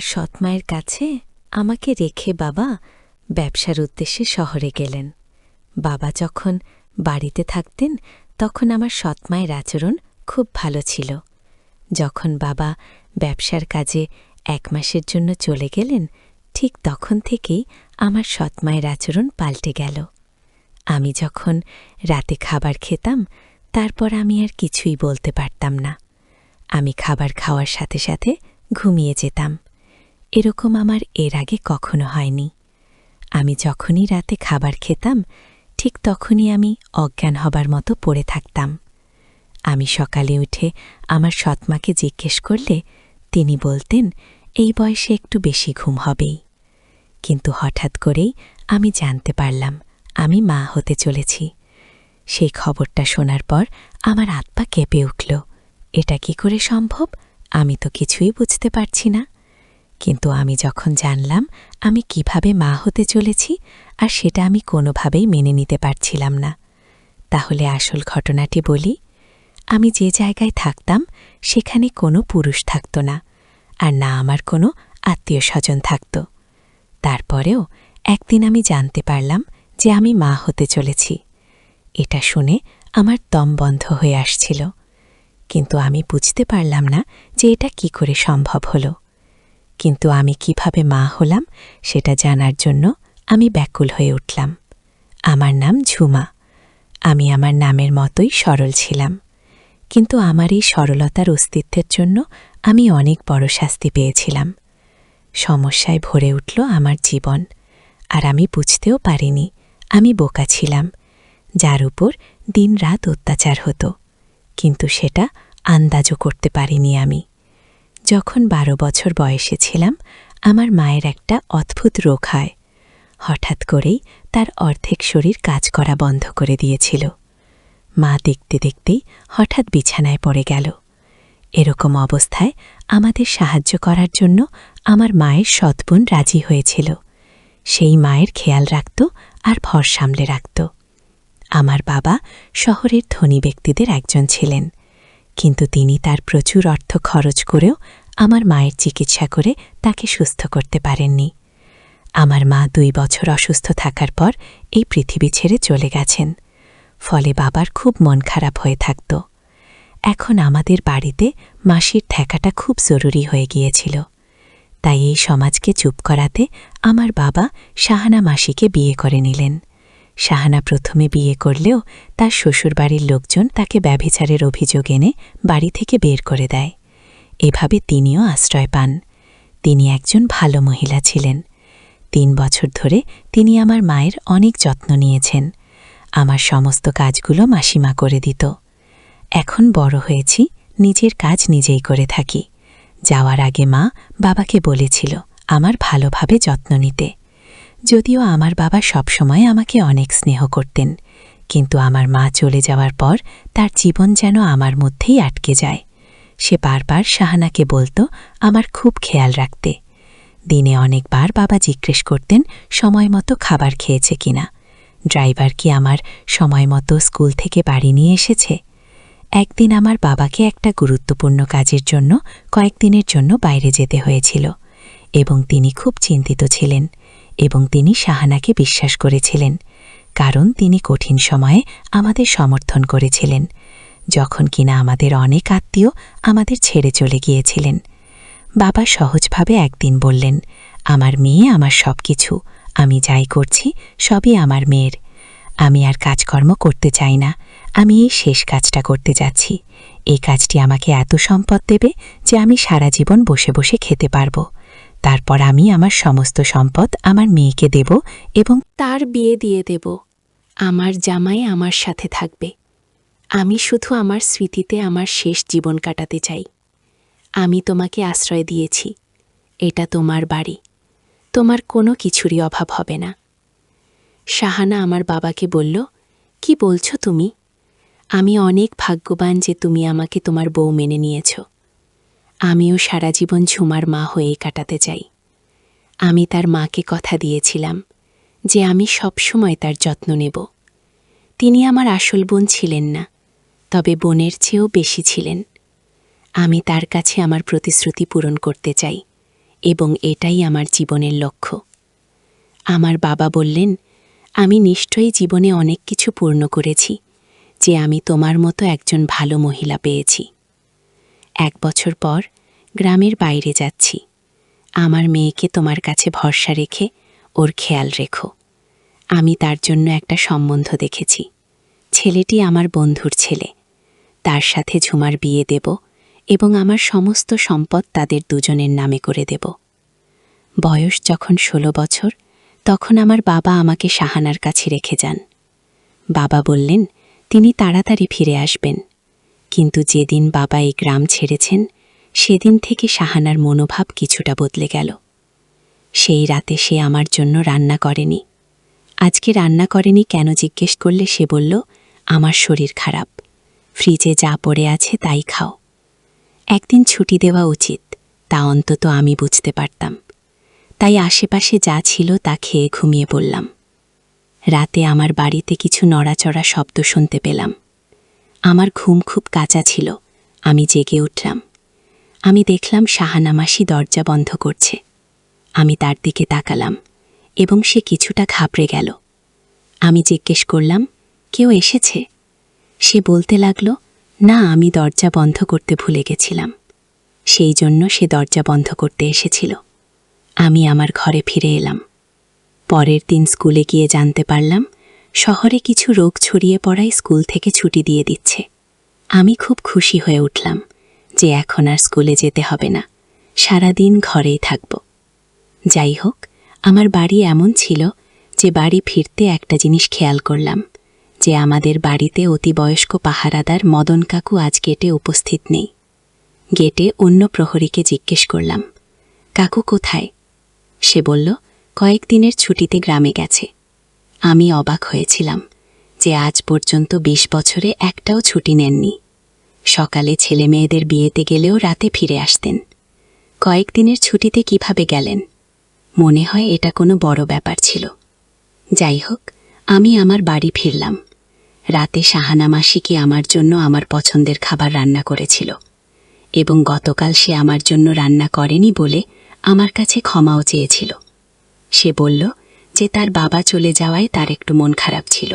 সৎমায়ের কাছে আমাকে রেখে বাবা ব্যবসার উদ্দেশ্যে শহরে গেলেন। বাবা যখন বাড়িতে থাকতেন তখন আমার সৎমায়ের আচরণ খুব ভালো ছিল। যখন বাবা ব্যবসার কাজে 1 মাসের জন্য চলে গেলেন, ঠিক তখন থেকেই আমার সৎমায়ের আচরণ পাল্টে গেল। আমি যখন রাতে খাবার খেতাম, তারপর আমি আর কিছুই বলতে পারতাম না। আমি খাবার খাওয়ার সাথে সাথে ঘুমিয়ে যেতাম। এরকম আমার এর আগে কখনো হয়নি। আমি যখনই রাতে খাবার খেতাম, ঠিক তখনই আমি অজ্ঞান হবার মতো পড়ে থাকতাম। আমি সকালে উঠে আমার সৎমাকে জিজ্ঞেস করলে তিনি বলতেন, এই বয়সে একটু বেশি ঘুম হবেই। কিন্তু হঠাৎ করেই আমি জানতে পারলাম আমি মা হতে চলেছি। সেই খবরটা শোনার পর আমার হাত পা কেঁপে উঠল। এটা কি করে সম্ভব? আমি তো কিছুই বুঝতে পারছি না। কিন্তু আমি যখন জানলাম আমি কিভাবে মা হতে চলেছি, আর সেটা আমি কোনোভাবেই মেনে নিতে পারছিলাম না। তাহলে আসল ঘটনাটি বলি। আমি যে জায়গায় থাকতাম সেখানে কোনো পুরুষ থাকত না, আর না আমার কোনো আত্মীয় স্বজন থাকত। তারপরেও একদিন আমি জানতে পারলাম যে আমি মা হতে চলেছি। এটা শুনে আমার দম বন্ধ হয়ে আসছিল, কিন্তু আমি বুঝতে পারলাম না যে এটা কি করে সম্ভব হলো। কিন্তু আমি কিভাবে মা হলাম সেটা জানার জন্য আমি ব্যাকুল হয়ে উঠলাম। আমার নাম ঝুমা। আমি আমার নামের মতোই সরল ছিলাম, কিন্তু আমার এই সরলতার অস্তিত্বের জন্য আমি অনেক বড় শাস্তি পেয়েছিলাম। সমস্যায় ভরে উঠল আমার জীবন, আর আমি বুঝতেও পারিনি আমি বোকা ছিলাম, যার উপর দিনরাত অত্যাচার হতো, কিন্তু সেটা আন্দাজও করতে পারিনি আমি। যখন 12 বছর বয়সে ছিলাম, আমার মায়ের একটা অদ্ভুত রোগ হয়। হঠাৎ করেই তার অর্ধেক শরীর কাজ করা বন্ধ করে দিয়েছিল। মা দেখতে দেখতেই হঠাৎ বিছানায় পড়ে গেল। এরকম অবস্থায় আমাদের সাহায্য করার জন্য আমার মায়ের সৎ বোন রাজি হয়েছিল। সেই মায়ের খেয়াল রাখত আর ভর সামলে রাখত। আমার বাবা শহরের ধনী ব্যক্তিদের একজন ছিলেন, কিন্তু তিনি তার প্রচুর অর্থ খরচ করেও আমার মায়ের চিকিৎসা করে তাকে সুস্থ করতে পারেননি। আমার মা 2 বছর অসুস্থ থাকার পর এই পৃথিবী ছেড়ে চলে গেছেন। ফলে বাবার খুব মন খারাপ হয়ে থাকত। এখন আমাদের বাড়িতে মাসির থাকাটা খুব জরুরি হয়ে গিয়েছিল। তাই এই সমাজকে চুপ করাতে আমার বাবা শাহানা মাসিকে বিয়ে করে নিলেন। শাহানা প্রথমে বিয়ে করলেও তার শ্বশুরবাড়ির লোকজন তাকে ব্যভিচারের অভিযোগ এনে বাড়ি থেকে বের করে দেয়। এভাবে তিনিও আশ্রয় পান। তিনি একজন ভালো মহিলা ছিলেন। 3 বছর ধরে তিনি আমার মায়ের অনেক যত্ন নিয়েছেন। আমার সমস্ত কাজগুলো মাসিমা করে দিত। এখন বড় হয়েছি, নিজের কাজ নিজেই করে থাকি। যাওয়ার আগে মা বাবাকে বলেছিল আমার ভালোভাবে যত্ন নিতে। যদিও আমার বাবা সবসময় আমাকে অনেক স্নেহ করতেন, কিন্তু আমার মা চলে যাওয়ার পর তার জীবন যেন আমার মধ্যেই আটকে যায়। সে বারবার শাহানাকে বলতো আমার খুব খেয়াল রাখতে। দিনে অনেকবার বাবা জিজ্ঞেস করতেন সময় মতো খাবার খেয়েছে কিনা, ড্রাইভার কি আমার সময় মতো স্কুল থেকে বাড়ি নিয়ে এসেছে। একদিন আমার বাবাকে একটা গুরুত্বপূর্ণ কাজের জন্য কয়েকদিনের জন্য বাইরে যেতে হয়েছিল, এবং তিনি খুব চিন্তিত ছিলেন, এবং তিনি শাহানাকে বিশ্বাস করেছিলেন, কারণ তিনি কঠিন সময়ে আমাদের সমর্থন করেছিলেন, যখন কিনা আমাদের অনেক আত্মীয় আমাদের ছেড়ে চলে গিয়েছিলেন। বাবা সহজভাবে একদিন বললেন, আমার মেয়ে আমার সব কিছু, আমি যাই করছি সবই আমার মেয়ের। আমি আর কাজকর্ম করতে চাই না, আমি এই শেষ কাজটা করতে যাচ্ছি। এই কাজটি আমাকে এত সম্পদ দেবে যে আমি সারা জীবন বসে বসে খেতে পারব। তারপর আমি আমার সমস্ত সম্পদ আমার মেয়েকে দেব এবং তার বিয়ে দিয়ে দেব। আমার জামাই আমার সাথে থাকবে। আমি শুধু আমার স্মৃতিতে আমার শেষ জীবন কাটাতে চাই। আমি তোমাকে আশ্রয় দিয়েছি, এটা তোমার বাড়ি, তোমার কোনো কিছুরই অভাব হবে না। শাহানা আমার বাবাকে বলল, কি বলছো তুমি? আমি অনেক ভাগ্যবান যে তুমি আমাকে তোমার বউ মেনে নিয়েছ। আমিও সারা জীবন ঝুমার মা হয়েই কাটাতে চাই। আমি তার মাকে কথা দিয়েছিলাম যে আমি সবসময় তার যত্ন নেব। তিনি আমার আসল বোন ছিলেন না, তবে বোনের চেয়েও বেশি ছিলেন। আমি তার কাছে আমার প্রতিশ্রুতি পূরণ করতে চাই এবং এটাই আমার জীবনের লক্ষ্য। আমার বাবা বললেন, আমি নিশ্চয়ই জীবনে অনেক কিছু পূর্ণ করেছি, যে আমি তোমার মতো একজন ভালো মহিলা পেয়েছি। 1 বছর পর গ্রামের বাইরে যাচ্ছি। আমার মেয়েকে তোমার কাছে ভরসা রেখে ওর খেয়াল রেখো। আমি তার জন্য একটা সম্বন্ধ দেখেছি। ছেলেটি আমার বন্ধুর ছেলে। তার সাথে ঝুমার বিয়ে দেব এবং আমার সমস্ত সম্পদ তাদের দুজনের নামে করে দেব। বয়স যখন 16 বছর, তখন আমার বাবা আমাকে শাহানার কাছে রেখে যান। বাবা বললেন তিনি তাড়াতাড়ি ফিরে আসবেন। কিন্তু যেদিন বাবা এই গ্রাম ছেড়েছেন, সেদিন থেকে শাহানার মনোভাব কিছুটা বদলে গেল। সেই রাতে সে আমার জন্য রান্না করেনি। আজকে রান্না করেনি কেন জিজ্ঞেস করলে সে বলল, আমার শরীর খারাপ, ফ্রিজে যা পড়ে আছে তাই খাও। একদিন ছুটি দেওয়া উচিত, তা অন্তত আমি বুঝতে পারতাম। তাই আশেপাশে যা ছিল তা খেয়ে ঘুমিয়ে পড়লাম। রাতে আমার বাড়িতে কিছু নড়াচড়া শব্দ শুনতে পেলাম। আমার ঘুম খুব কাঁচা ছিল। আমি জেগে উঠলাম। আমি দেখলাম শাহানা মাসি দরজা বন্ধ করছে। আমি তার দিকে তাকালাম এবং সে কিছুটা ঘাবড়ে গেল। আমি জিজ্ঞেস করলাম, কেউ এসেছে? সে বলতে লাগল, না, আমি দরজা বন্ধ করতে ভুলে গেছিলাম। সেই জন্য সে দরজা বন্ধ করতে এসেছিল। আমি আমার ঘরে ফিরে এলাম। পরের দিন স্কুলে গিয়ে জানতে পারলাম, শহরে কিছু রোগ ছড়িয়ে পড়ায় স্কুল থেকে ছুটি দিয়ে দিচ্ছে। আমি খুব খুশি হয়ে উঠলাম যে এখন আর স্কুলে যেতে হবে না, সারাদিন ঘরেই থাকব। যাই হোক, আমার বাড়ি এমন ছিল যে বাড়ি ফিরতে একটা জিনিস খেয়াল করলাম, যে আমাদের বাড়িতে অতিবয়স্ক পাহারাদার মদন কাকু আজ গেটে উপস্থিত নেই। গেটে অন্য প্রহরীকে জিজ্ঞেস করলাম, কাকু কোথায়? সে বলল, কয়েকদিনের ছুটিতে গ্রামে গেছে। আমি অবাক হয়েছিলাম যে আজ পর্যন্ত 20 বছরে একটাও ছুটি নেননি। সকালে ছেলে মেয়েদের বিয়েতে গেলেও রাতে ফিরে আসতেন। কয়েকদিনের ছুটিতে কিভাবে গেলেন? মনে হয় এটা কোনো বড় ব্যাপার ছিল। যাই হোক, আমি আমার বাড়ি ফিরলাম। রাতে শাহানা মাসিকে আমার জন্য আমার পছন্দের খাবার রান্না করেছিল এবং গতকাল সে আমার জন্য রান্না করেনি বলে আমার কাছে ক্ষমাও চেয়েছিল। সে বলল যে তার বাবা চলে যাওয়ায় তার একটু মন খারাপ ছিল।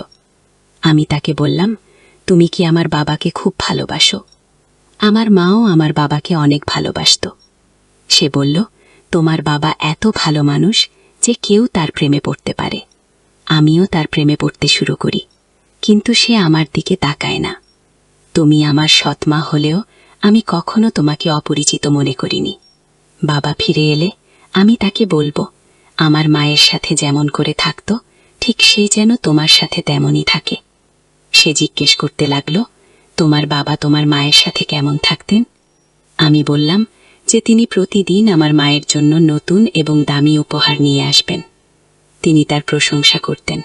আমি তাকে বললাম, তুমি কি আমার বাবাকে খুব ভালোবাসো? আমার মাও আমার বাবাকে অনেক ভালোবাসত। সে বলল, তোমার বাবা এত ভালো মানুষ যে কেউ তার প্রেমে পড়তে পারে। আমিও তার প্রেমে পড়তে শুরু করি, কিন্তু সে আমার দিকে তাকায় না। তুমি আমার সৎমা হলেও আমি কখনো তোমাকে অপরিচিত মনে করিনি। বাবা ফিরে এলে আমি তাকে বলবো, আমার মায়ের সাথে যেমন করে থাকত, ঠিক সে যেন তোমার সাথে তেমনই থাকে। সে জিজ্ঞেস করতে লাগলো, তোমার বাবা তোমার মায়ের সাথে কেমন থাকতেন? আমি বললাম যে তিনি প্রতিদিন আমার মায়ের জন্য নতুন এবং দামি উপহার নিয়ে আসবেন। তিনি তার প্রশংসা করতেন।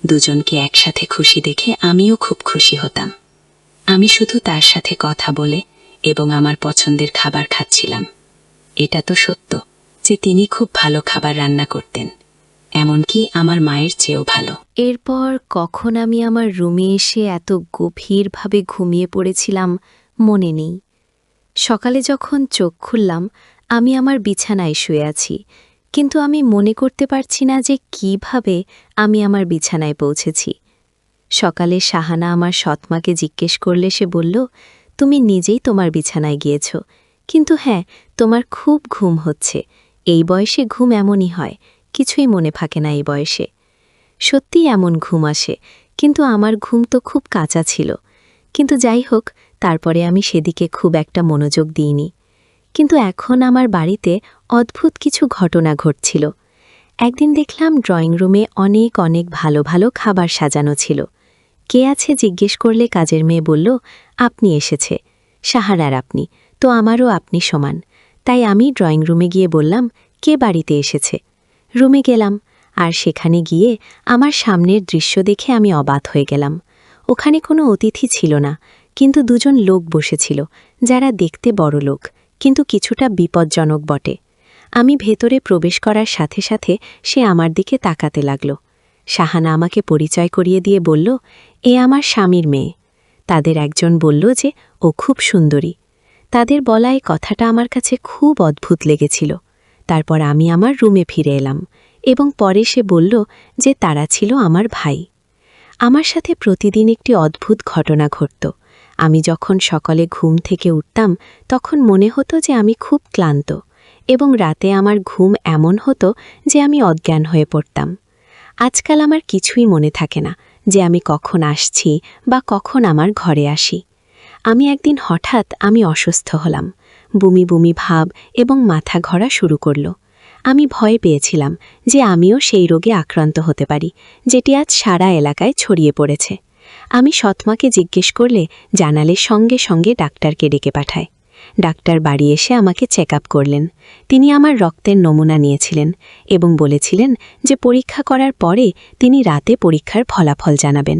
দুজনকে একসাথে খুশি দেখে আমিও খুব খুশি হতাম। আমি শুধু তার সাথে কথা বলে এবং আমার পছন্দের খাবার খাচ্ছিলাম। এটা তো সত্য যে তিনি খুব ভালো খাবার রান্না করতেন, এমনকি আমার মায়ের চেয়েও ভালো। এরপর কখন আমি আমার রুমে এসে এত গভীরভাবে ঘুমিয়ে পড়েছিলাম মনে নেই। সকালে যখন চোখ খুললাম, আমি আমার বিছানায় শুয়ে আছি, কিন্তু আমি মনে করতে পারছি না যে কিভাবে আমি আমার বিছানায় পৌঁছেছি। সকালে শাহানা আমার সৎমাকে জিজ্ঞেস করলে সে বলল, তুমি নিজেই তোমার বিছানায় গিয়েছ, কিন্তু হ্যাঁ, তোমার খুব ঘুম হচ্ছে। এই বয়সে ঘুম এমনই হয়, কিছুই মনে থাকে না এই বয়সে। সত্যিই এমন ঘুম আসে, কিন্তু আমার ঘুম তো খুব কাঁচা ছিল। কিন্তু যাই হোক, তারপরে আমি সেদিকে খুব একটা মনোযোগ দিইনি। কিন্তু এখন আমার বাড়িতে অদ্ভুত কিছু ঘটনা ঘটছিল। একদিন দেখলাম ড্রয়িং রুমে অনেক অনেক ভালো ভালো খাবার সাজানো ছিল। কে আছে জিজ্ঞেস করলে কাজের মেয়ে বলল, আপনি এসেছে। সাহারার আপনি, তো আমারও আপনি সমান। তাই আমি ড্রয়িং রুমে গিয়ে বললাম, কে বাড়িতে এসেছে? রুমে গেলাম, আর সেখানে গিয়ে আমার সামনের দৃশ্য দেখে আমি অবাক হয়ে গেলাম। ওখানে কোনো অতিথি ছিল না, কিন্তু দুজন লোক বসেছিল, যারা দেখতে বড় লোক, কিন্তু কিছুটা বিপজ্জনক বটে। আমি ভেতরে প্রবেশ করার সাথে সাথে সে আমার দিকে তাকাতে লাগল। শাহানা আমাকে পরিচয় করিয়ে দিয়ে বলল, এ আমার স্বামীর মেয়ে। তাদের একজন বলল যে ও খুব সুন্দরী। তাদের বলা এই কথাটা আমার কাছে খুব অদ্ভুত লেগেছিল। তারপর আমি আমার রুমে ফিরে এলাম এবং পরে সে বলল যে তারা ছিল আমার ভাই। আমার সাথে প্রতিদিন একটি অদ্ভুত ঘটনা ঘটত। আমি যখন সকালে ঘুম থেকে উঠতাম তখন মনে হতো যে আমি খুব ক্লান্ত এবং রাতে আমার ঘুম এমন হতো যে আমি অজ্ঞান হয়ে পড়তাম। আজকাল আমার কিছুই মনে থাকে না যে আমি কখন আসছি বা কখন আমার ঘরে আসি। আমি একদিন হঠাৎ আমি অসুস্থ হলাম, বমি বমি ভাব এবং মাথা ঘোরা শুরু করল। আমি ভয় পেয়েছিলাম যে আমিও সেই রোগে আক্রান্ত হতে পারি, যেটি আজ সারা এলাকায় ছড়িয়ে পড়েছে। আমি সৎমাকে জিজ্ঞেস করলে জানালে সঙ্গে সঙ্গে ডাক্তারকে ডেকে পাঠায়। ডাক্তার বাড়ি এসে আমাকে চেক আপ করলেন। তিনি আমার রক্তের নমুনা নিয়েছিলেন এবং বলেছিলেন যে পরীক্ষা করার পরে তিনি রাতে পরীক্ষার ফলাফল জানাবেন।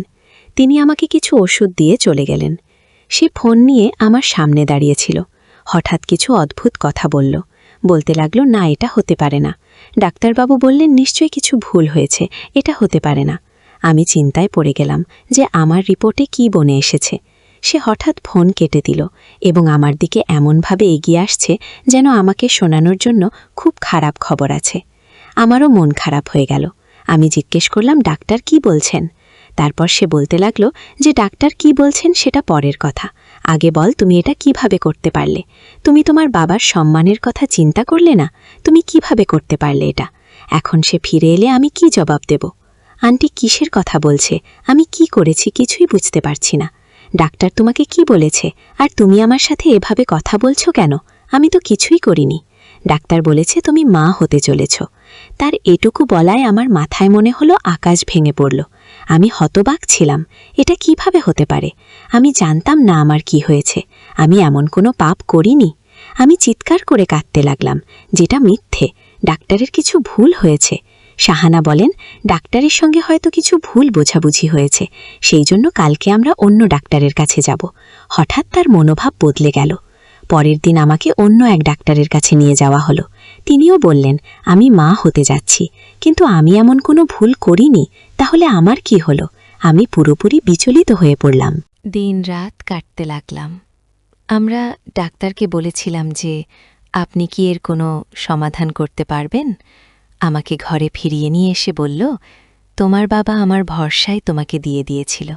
তিনি আমাকে কিছু ওষুধ দিয়ে চলে গেলেন। সে ফোন নিয়ে আমার সামনে দাঁড়িয়েছিল। হঠাৎ কিছু অদ্ভুত কথা বলতে লাগলো, না এটা হতে পারে না। ডাক্তারবাবু বললেন নিশ্চয়ই কিছু ভুল হয়েছে, এটা হতে পারে না। আমি চিন্তায় পড়ে গেলাম যে আমার রিপোর্টে কি বনে এসেছে। সে হঠাৎ ফোন কেটে দিল এবং আমার দিকে এমনভাবে এগিয়ে আসছে যেন আমাকে শোনানোর জন্য খুব খারাপ খবর আছে। আমারও মন খারাপ হয়ে গেল। আমি জিজ্ঞেস করলাম, ডাক্তার কি বলছেন? তারপর সে বলতে লাগলো যে ডাক্তার কি বলছেন সেটা পরের কথা, আগে বল তুমি এটা কিভাবে করতে পারলে? তুমি তোমার বাবার সম্মানের কথা চিন্তা করলে না? তুমি কিভাবে করতে পারলে এটা? এখন সে ফিরে এলে আমি কি জবাব দেব? আন্টি কিসের কথা বলছে? আমি কি করেছি কিছুই বুঝতে পারছি না। ডাক্তার তোমাকে কি বলেছে আর তুমি আমার সাথে এভাবে কথা বলছো কেন? আমি তো কিছুই করিনি। ডাক্তার বলেছে তুমি মা হতে চলেছ। তার এটুকু বলায় আমার মাথায় মনে হলো আকাশ ভেঙে পড়ল। আমি হতবাক ছিলাম, এটা কিভাবে হতে পারে? আমি জানতাম না আমার কি হয়েছে। আমি এমন কোনো পাপ করিনি। আমি চিৎকার করে কাঁদতে লাগলাম, যেটা মিথ্যে, ডাক্তারের কিছু ভুল হয়েছে। শাহানা বলেন ডাক্তারের সঙ্গে হয়তো কিছু ভুল বোঝাবুঝি হয়েছে, সেই জন্য কালকে আমরা অন্য ডাক্তারের কাছে যাব। হঠাৎ তার মনোভাব বদলে গেল। পরের দিন আমাকে অন্য এক ডাক্তারের কাছে নিয়ে যাওয়া হলো। তিনিও বললেন আমি মা হতে যাচ্ছি, কিন্তু আমি এমন কোনো ভুল করিনি, তাহলে আমার কি হলো? আমি পুরোপুরি বিচলিত হয়ে পড়লাম। দিন রাত কাটতে লাগলাম। আমরা ডাক্তারকে বলেছিলাম যে আপনি কি এর কোনো সমাধান করতে পারবেন? আমাকে ঘরে ফিরিয়ে নিয়ে এসে বলল, তোমার বাবা আমার ভরসায় তোমাকে দিয়ে দিয়েছিল,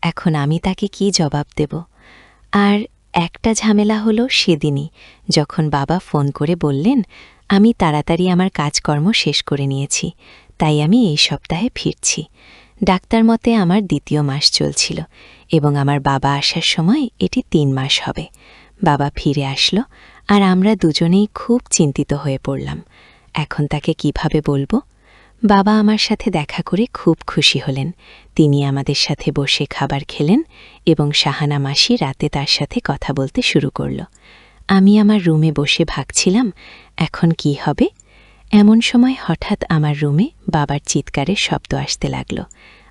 এখন আমি তাকে কি জবাব দেব? আর একটা ঝামেলা হলো সেদিনই, যখন বাবা ফোন করে বললেন আমি তাড়াতাড়ি আমার কাজকর্ম শেষ করে নিয়েছি, তাই আমি এই সপ্তাহে ফিরছি। ডাক্তার মতে আমার দ্বিতীয় মাস চলছিল এবং আমার বাবা আসার সময় এটি 3 মাস হবে। বাবা ফিরে আসলো আর আমরা দুজনেই খুব চিন্তিত হয়ে পড়লাম। এখন তাকে কিভাবে বলবো? বাবা আমার সাথে দেখা করে খুব খুশি হলেন। তিনি আমাদের সাথে বসে খাবার খেলেন এবং শাহানা মাসি রাতে তার সাথে কথা বলতে শুরু করল। আমি আমার রুমে বসে ভাবছিলাম এখন কি হবে। এমন সময় হঠাৎ আমার রুমে বাবার চিৎকারের শব্দ আসতে লাগল।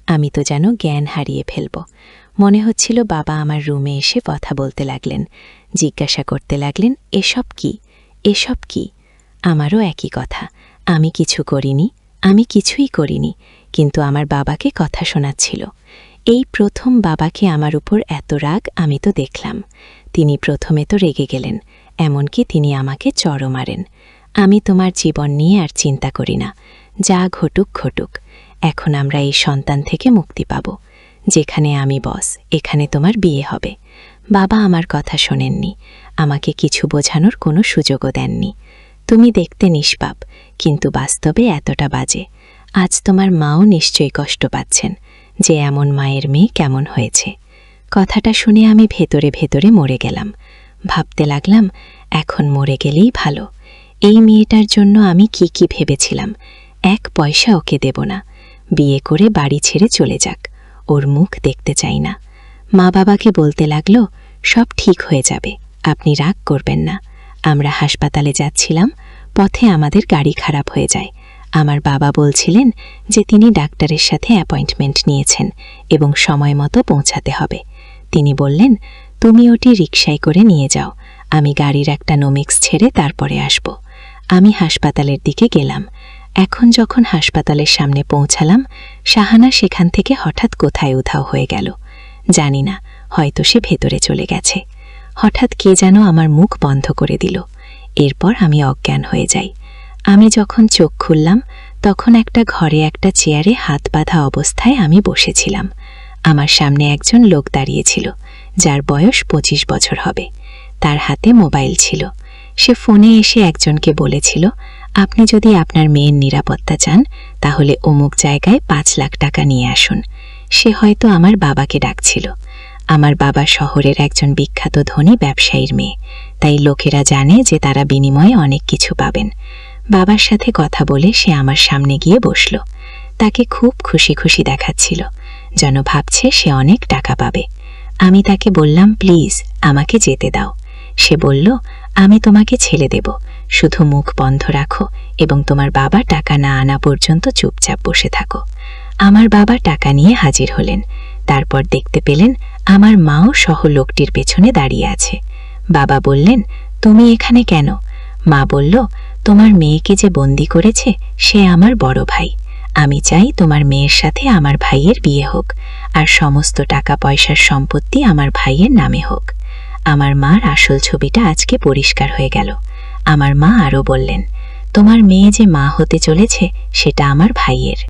আমি তো যেন জ্ঞান হারিয়ে ফেলব। মনে হচ্ছিল বাবা আমার রুমে এসে কথা বলতে লাগলেন, জিজ্ঞাসা করতে লাগলেন এসব কি, এসব কি? আমারও একই কথা, আমি কিছু করিনি, আমি কিছুই করিনি, কিন্তু আমার বাবাকে কথা শোনাচ্ছিল। এই প্রথম বাবাকে আমার উপর এত রাগ আমি তো দেখলাম। তিনি প্রথমে তো রেগে গেলেন, এমনকি তিনি আমাকে চড়ও মারেন। আমি তোমার জীবন নিয়ে আর চিন্তা করি না, যা ঘটুক ঘটুক। এখন আমরা এই সন্তান থেকে মুক্তি পাব। যেখানে আমি বস, এখানে তোমার বিয়ে হবে। বাবা আমার কথা শোনেননি, আমাকে কিছু বোঝানোর কোনো সুযোগও দেননি। তুমি দেখতে নিষ্পাপ, কিন্তু বাস্তবে এতটা বাজে। আজ তোমার মাও নিশ্চয়ই কষ্ট পাচ্ছেন যে এমন মায়ের মেয়ে কেমন হয়েছে। কথাটা শুনে আমি ভেতরে ভেতরে মরে গেলাম। ভাবতে লাগলাম এখন মরে গেলেই ভালো। এই মেয়েটার জন্য আমি কি কি ভেবেছিলাম। 1 পয়সা ওকে দেব না, বিয়ে করে বাড়ি ছেড়ে চলে যাক, ওর মুখ দেখতে চাই না। মা বাবাকে বলতে লাগলো সব ঠিক হয়ে যাবে, আপনি রাগ করবেন না। আমরা হাসপাতালে যাচ্ছিলাম, পথে আমাদের গাড়ি খারাপ হয়ে যায়। আমার বাবা বলছিলেন যে তিনি ডাক্তারের সাথে অ্যাপয়েন্টমেন্ট নিয়েছেন এবং সময় মতো পৌঁছাতে হবে। তিনি বললেন তুমি ওটি রিকশায় করে নিয়ে যাও, আমি গাড়ির একটা নোমিক্স ছেড়ে তারপরে আসব। আমি হাসপাতালের দিকে গেলাম। এখন যখন হাসপাতালের সামনে পৌঁছালাম, শাহানা সেখান থেকে হঠাৎ কোথায় উধাও হয়ে গেল। জানি না, হয়তো সে ভেতরে চলে গেছে। হঠাৎ কে যেন আমার মুখ বন্ধ করে দিল। এরপর আমি অজ্ঞান হয়ে যাই। আমি যখন চোখ খুললাম তখন একটা ঘরে একটা চেয়ারে হাত বাঁধা অবস্থায় আমি বসেছিলাম। আমার সামনে একজন লোক দাঁড়িয়েছিল, যার বয়স 25 বছর হবে। তার হাতে মোবাইল ছিল। সে ফোনে এসে একজনকে বলেছিল, আপনি যদি আপনার মেয়ের নিরাপত্তা চান তাহলে অমুক জায়গায় 5 লাখ টাকা নিয়ে আসুন। সে হয়তো আমার বাবাকে ডাকছিল। আমার বাবা শহরের একজন বিখ্যাত ধনী ব্যবসায়ীর মেয়ে, তাই লোকেরা জানে যে তারা বিনিময়ে অনেক কিছু পাবেন। বাবার সাথে কথা বলে সে আমার সামনে গিয়ে বসল। তাকে খুব খুশি খুশি দেখাচ্ছিল, যেন ভাবছে সে অনেক টাকা পাবে। আমি তাকে বললাম, প্লিজ আমাকে যেতে দাও। সে বলল, আমি তোমাকে ছেড়ে দেব, শুধু মুখ বন্ধ রাখো এবং তোমার বাবা টাকা না আনা পর্যন্ত চুপচাপ বসে থাকো। আমার বাবা টাকা নিয়ে হাজির হলেন। তারপর দেখতে পেলেন আমার মাও সহ লোকটির পেছনে দাঁড়িয়ে আছে। বাবা বললেন, তুমি এখানে কেন? মা বলল, তোমার মেয়েকে যে বন্দি করেছে সে আমার বড় ভাই। আমি চাই তোমার মেয়ের সাথে আমার ভাইয়ের বিয়ে হোক, আর সমস্ত টাকা পয়সার সম্পত্তি আমার ভাইয়ের নামে হোক। আমার মার আসল ছবিটা আজকে পরিষ্কার হয়ে গেল। আমার মা আরও বললেন, তোমার মেয়ে যে মা হতে চলেছে সেটা আমার ভাইয়ের।